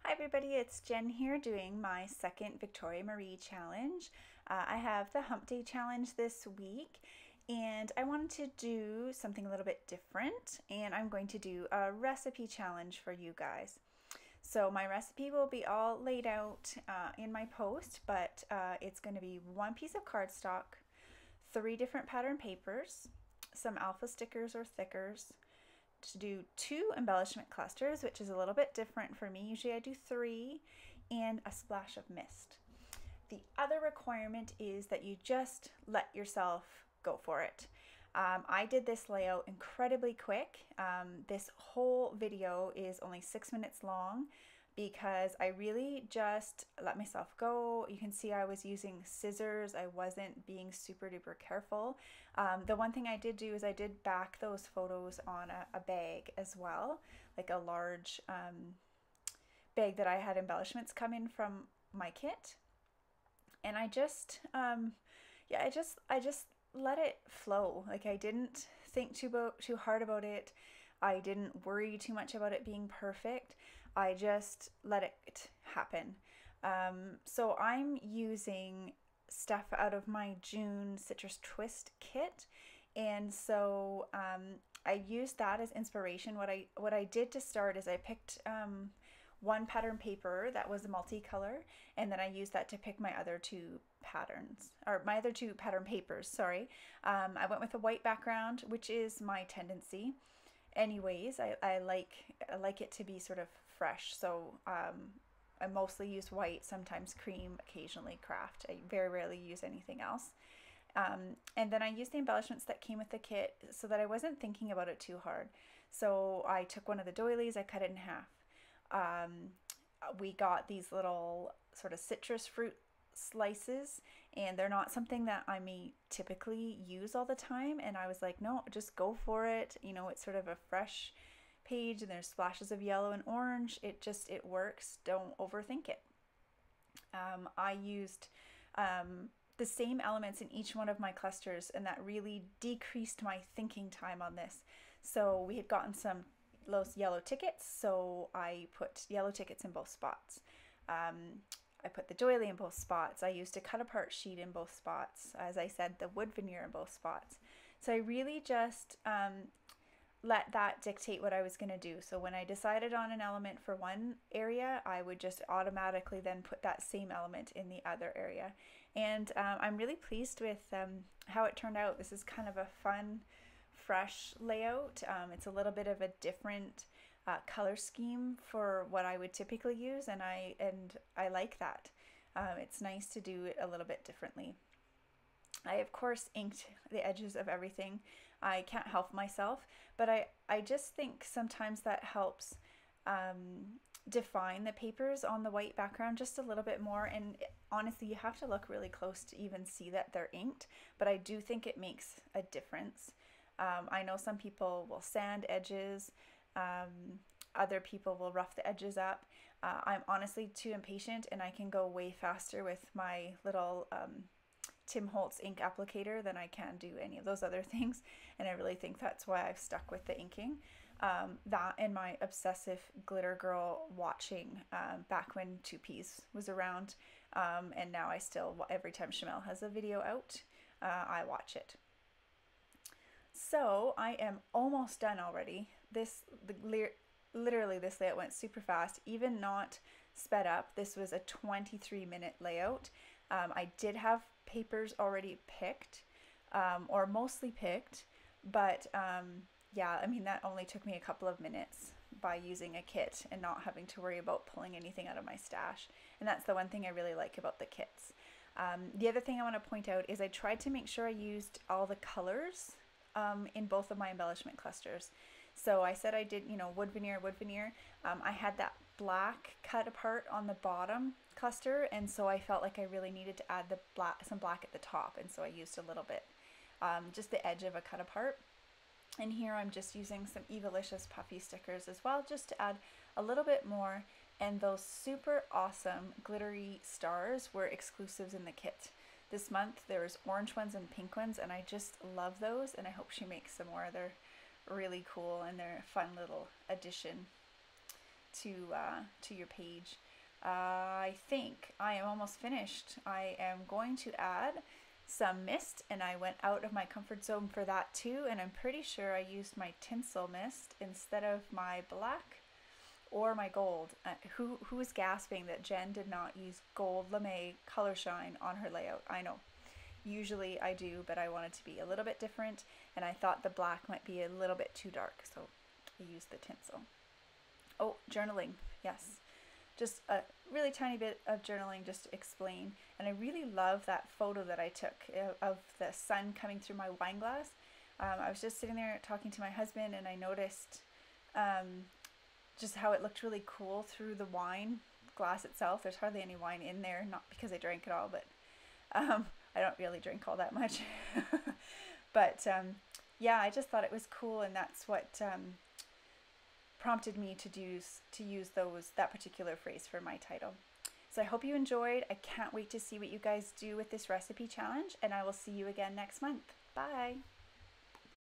Hi everybody, it's Jen here doing my second Victoria Marie challenge. I have the Hump Day challenge this week and I wanted to do something a little bit different, and I'm going to do a recipe challenge for you guys. So my recipe will be all laid out in my post, but it's going to be one piece of cardstock, 3 different pattern papers, some alpha stickers or thickers, to do 2 embellishment clusters, which is a little bit different for me. Usually I do 3, and a splash of mist. The other requirement is that you just let yourself go for it. I did this layout incredibly quick. This whole video is only 6 minutes long because I really just let myself go. You can see I was using scissors. I wasn't being super duper careful. The one thing I did do is I did back those photos on a bag as well, like a large bag that I had embellishments come in from my kit. And I just, I just let it flow. Like, I didn't think too hard about it. I didn't worry too much about it being perfect. I just let it happen. So I'm using stuff out of my June Citrus Twist kit, and so I used that as inspiration. What I did to start is I picked one pattern paper that was a multicolor, and then I used that to pick my other 2 patterns, or my other 2 pattern papers, sorry. I went with a white background, which is my tendency. Anyways, I like it to be sort of fresh, so I mostly use white, sometimes cream, occasionally craft. I very rarely use anything else. And then I used the embellishments that came with the kit so that I wasn't thinking about it too hard. So I took one of the doilies, I cut it in half. We got these little sort of citrus fruit slices, and they're not something that I may typically use all the time, and I was like, no, just go for it. You know, it's sort of a fresh page and there's splashes of yellow and orange. It works. Don't overthink it. I used the same elements in each one of my clusters, and that really decreased my thinking time on this. So we had gotten some those yellow tickets, so I put yellow tickets in both spots. I put the doily in both spots. I used a cut apart sheet in both spots. As I said, the wood veneer in both spots. So I really just let that dictate what I was going to do. So when I decided on an element for one area, I would just automatically then put that same element in the other area. And I'm really pleased with how it turned out. This is kind of a fun, fresh layout. It's a little bit of a different color scheme for what I would typically use, and I like that. It's nice to do it a little bit differently. I of course inked the edges of everything. I can't help myself, but I just think sometimes that helps define the papers on the white background just a little bit more. And honestly, you have to look really close to even see that they're inked, but I do think it makes a difference. I know some people will sand edges, other people will rough the edges up. I'm honestly too impatient, and I can go way faster with my little Tim Holtz ink applicator than I can do any of those other things, and I really think that's why I've stuck with the inking. That and my obsessive glitter girl watching back when 2Ps was around, and now I still, every time Chamel has a video out, I watch it. So I am almost done already. Literally this layout went super fast, even not sped up. This was a 23-minute layout. I did have papers already picked, or mostly picked, but yeah, I mean, that only took me a couple of minutes by using a kit and not having to worry about pulling anything out of my stash. And that's the one thing I really like about the kits. The other thing I want to point out is I tried to make sure I used all the colors in both of my embellishment clusters. So I said I did, you know, wood veneer, wood veneer. I had that black cut apart on the bottom cluster, and so I felt like I really needed to add the some black at the top, and so I used a little bit, just the edge of a cut apart. And here I'm just using some Evalicious puffy stickers as well, just to add a little bit more. And those super awesome glittery stars were exclusives in the kit. This month there was orange ones and pink ones, and I just love those, and I hope she makes some more. They're really cool, and they're a fun little addition to your page. I think I am almost finished. I am going to add some mist, and I went out of my comfort zone for that too, and I'm pretty sure I used my tinsel mist instead of my black or my gold. Who is gasping that Jen did not use gold lame color shine on her layout? I know. Usually I do, but I wanted to be a little bit different, and I thought the black might be a little bit too dark, so I used the tinsel. Oh, journaling, yes. Just a really tiny bit of journaling just to explain. And I really love that photo that I took of the sun coming through my wine glass. I was just sitting there talking to my husband, and I noticed just how it looked really cool through the wine glass itself. There's hardly any wine in there, not because I drank it all, but I don't really drink all that much. But yeah, I just thought it was cool, and that's what prompted me to use that particular phrase for my title. So I hope you enjoyed. I can't wait to see what you guys do with this recipe challenge, and I will see you again next month. Bye!